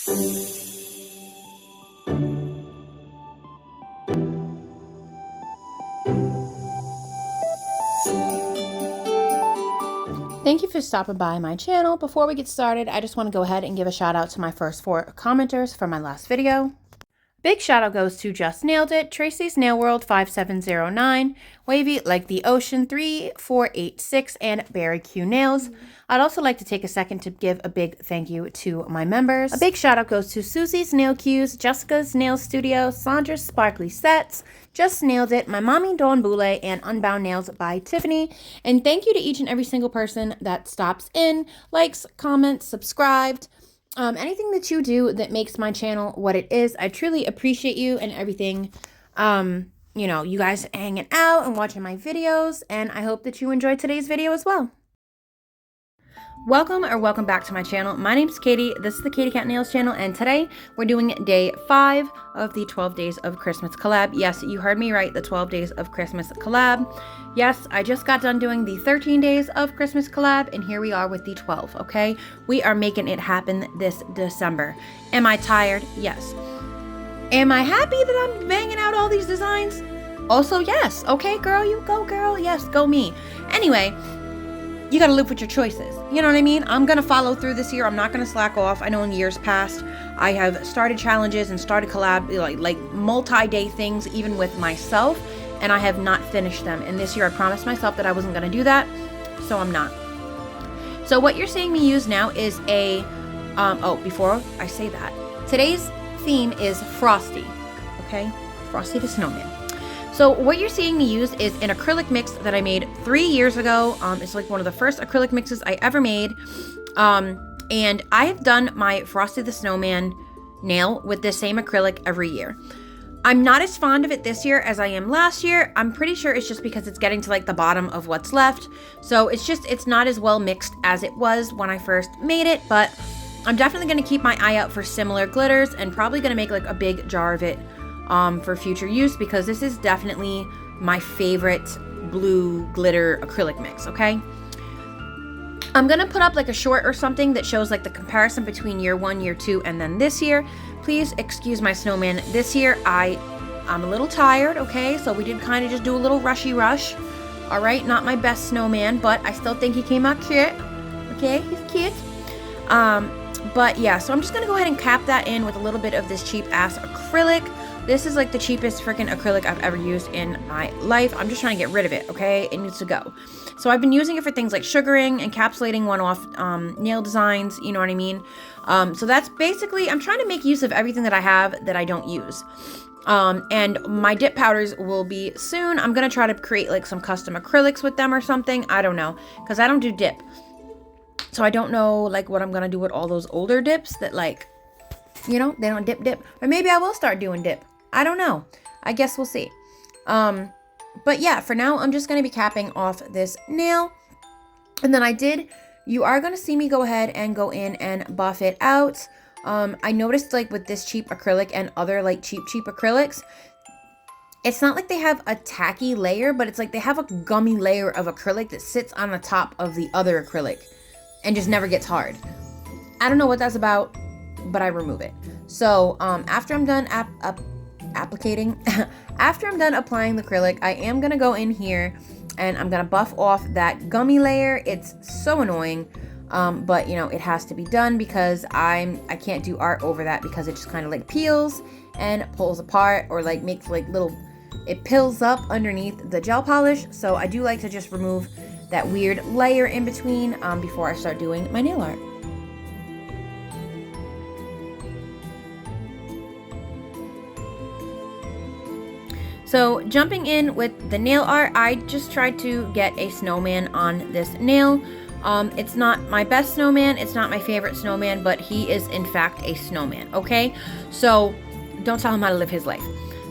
Thank you for stopping by my channel. Before we get started, I just want to go ahead and give a shout out to my first 4 commenters from my last video. Big shout out goes to Just Nailed It, Tracy's Nail World 5709, Wavy Like the Ocean 3486, and Barry Q Nails. I'd also like to take a second to give a big thank you to my members. A big shout out goes to Susie's Nail Cues, Jessica's Nail Studio, Sandra's Sparkly Sets, Just Nailed It, My Mommy Dawn Boulay, and Unbound Nails by Tiffany. And thank you to each and every single person that stops in, likes, comments, subscribed. Anything that you do that makes my channel what it is, I truly appreciate you and everything. You know, you guys hanging out and watching my videos, and I hope that you enjoyed today's video as well. Welcome back to my channel. My name's Katie. This is the Katie Cat Nails channel, and today we're doing day 5 of the 12 Days of Christmas collab. Yes, you heard me right, the 12 Days of Christmas collab. Yes, I just got done doing the 13 Days of Christmas collab, and here we are with the 12, okay? We are making it happen this December. Am I tired? Yes. Am I happy that I'm banging out all these designs? Also, yes. Okay, girl, you go, girl. Yes, go me. Anyway, you gotta live with your choices. You know what I mean? I'm gonna follow through this year. I'm not gonna slack off. I know in years past, I have started challenges and started collab, like multi-day things, even with myself, and I have not finished them. And this year I promised myself that I wasn't gonna do that, so I'm not. So what you're seeing me use now is a, before I say that, today's theme is Frosty, okay? Frosty the Snowman. So what you're seeing me use is an acrylic mix that I made 3 years ago. It's like one of the first acrylic mixes I ever made. And I have done my Frosty the Snowman nail with this same acrylic every year. I'm not as fond of it this year as I am last year. I'm pretty sure it's just because it's getting to like the bottom of what's left. So it's not as well mixed as it was when I first made it, but I'm definitely gonna keep my eye out for similar glitters and probably gonna make like a big jar of it for future use, because this is definitely my favorite blue glitter acrylic mix, okay? I'm gonna put up like a short or something that shows like the comparison between year 1, year 2, and then this year. Please excuse my snowman. This year I'm a little tired, okay? So we did kind of just do a little rushy rush. All right, not my best snowman, but I still think he came out cute. Okay, he's cute. But yeah, so I'm just gonna go ahead and cap that in with a little bit of this cheap ass acrylic. This is like the cheapest freaking acrylic I've ever used in my life. I'm just trying to get rid of it, okay? It needs to go. So I've been using it for things like sugaring, encapsulating one-off nail designs, you know what I mean? So that's basically, I'm trying to make use of everything that I have that I don't use. And my dip powders will be soon. I'm gonna try to create like some custom acrylics with them or something. I don't know, because I don't do dip. So I don't know like what I'm gonna do with all those older dips that like, you know, they don't dip. Or maybe I will start doing dip. I don't know. I guess we'll see. But yeah, for now, I'm just going to be capping off this nail. And then you are going to see me go ahead and go in and buff it out. I noticed like with this cheap acrylic and other like cheap acrylics, it's not like they have a tacky layer, but it's like they have a gummy layer of acrylic that sits on the top of the other acrylic and just never gets hard. I don't know what that's about, but I remove it. So after I'm done after I'm done applying the acrylic, I am gonna go in here and I'm gonna buff off that gummy layer. It's so annoying, but you know, it has to be done because I can't do art over that because it just kind of like peels and pulls apart, or like makes like little, it pills up underneath the gel polish. So I do like to just remove that weird layer in between before I start doing my nail art. So jumping in with the nail art, I just tried to get a snowman on this nail. It's not my best snowman, it's not my favorite snowman, but he is in fact a snowman, okay? So don't tell him how to live his life.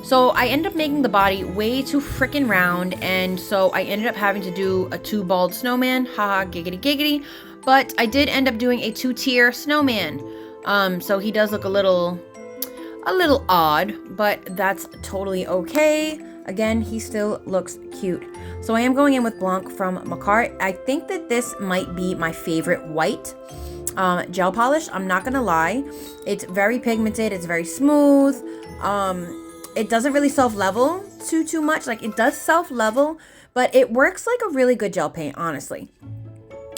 So I ended up making the body way too freaking round, and so I ended up having to do a 2 bald snowman, haha, giggity giggity, but I did end up doing a 2-tier snowman. So he does look a little odd, but that's totally okay. Again, he still looks cute. So I am going in with Blanc from Macart. I think that this might be my favorite white. gel polish. I'm not gonna lie, it's very pigmented, it's very smooth. It doesn't really self-level too much. Like, it does self-level, but it works like a really good gel paint, honestly.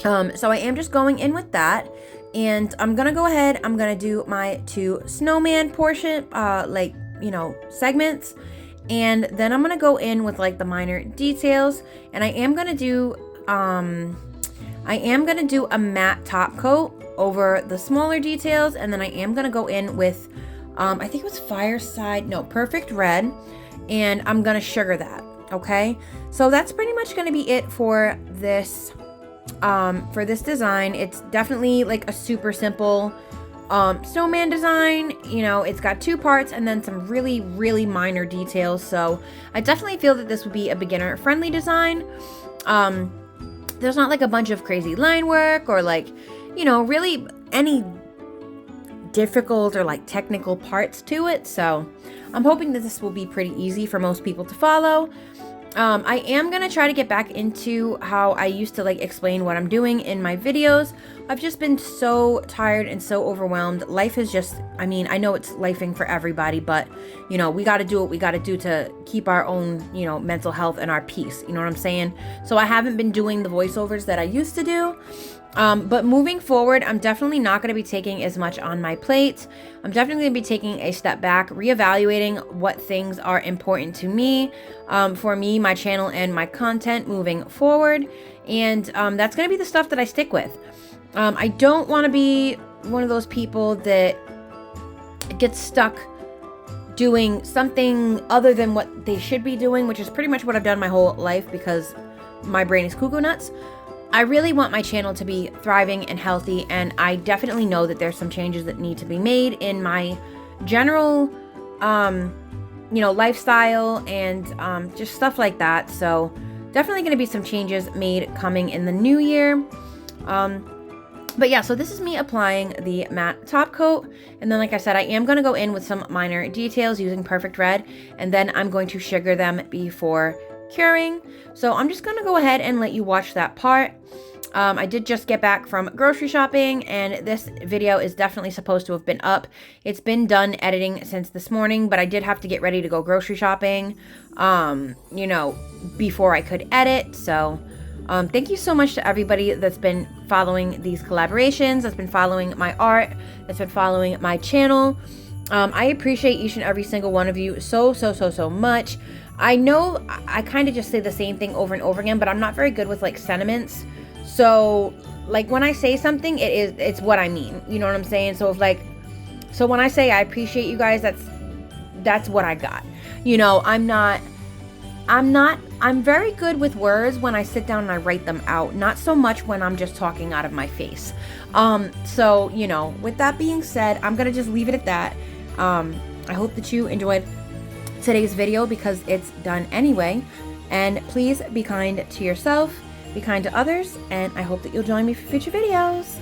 So I am just going in with that, and I'm gonna go ahead, I'm gonna do my 2 snowman portion, like, you know, segments, and then I'm gonna go in with like the minor details, and I am gonna do a matte top coat over the smaller details, and then I am gonna go in with I think it was Perfect Red, and I'm gonna sugar that. Okay, so that's pretty much gonna be it for this design. It's definitely like a super simple snowman design. You know, it's got 2 parts and then some really minor details, so I definitely feel that this would be a beginner friendly design. There's not like a bunch of crazy line work or like, you know, really any difficult or like technical parts to it, so I'm hoping that this will be pretty easy for most people to follow. I am gonna try to get back into how I used to like explain what I'm doing in my videos. I've just been so tired and so overwhelmed. Life is just, I mean, I know it's lifing for everybody, but you know, we got to do what we got to do to keep our own, you know, mental health and our peace. You know what I'm saying? So I haven't been doing the voiceovers that I used to do. But moving forward, I'm definitely not going to be taking as much on my plate. I'm definitely going to be taking a step back, reevaluating what things are important to me, for me, my channel, and my content moving forward. And that's going to be the stuff that I stick with. I don't want to be one of those people that gets stuck doing something other than what they should be doing, which is pretty much what I've done my whole life because my brain is cuckoo nuts. I really want my channel to be thriving and healthy, and I definitely know that there's some changes that need to be made in my general, you know, lifestyle and just stuff like that. So definitely going to be some changes made coming in the new year. But yeah, so this is me applying the matte top coat, and then like I said, I am going to go in with some minor details using Perfect Red, and then I'm going to sugar them before curing. So I'm just going to go ahead and let you watch that part. I did just get back from grocery shopping, and this video is definitely supposed to have been up. It's been done editing since this morning, but I did have to get ready to go grocery shopping, you know, before I could edit. So thank you so much to everybody that's been following these collaborations, that's been following my art, that's been following my channel. I appreciate each and every single one of you so much. I know I kind of just say the same thing over and over again, but I'm not very good with like sentiments. So like when I say something, it's what I mean. You know what I'm saying? So so when I say I appreciate you guys, that's what I got. You know, I'm very good with words when I sit down and I write them out, not so much when I'm just talking out of my face. So, you know, with that being said, I'm going to just leave it at that. I hope that you enjoyed today's video because it's done anyway. And please be kind to yourself, be kind to others, and I hope that you'll join me for future videos.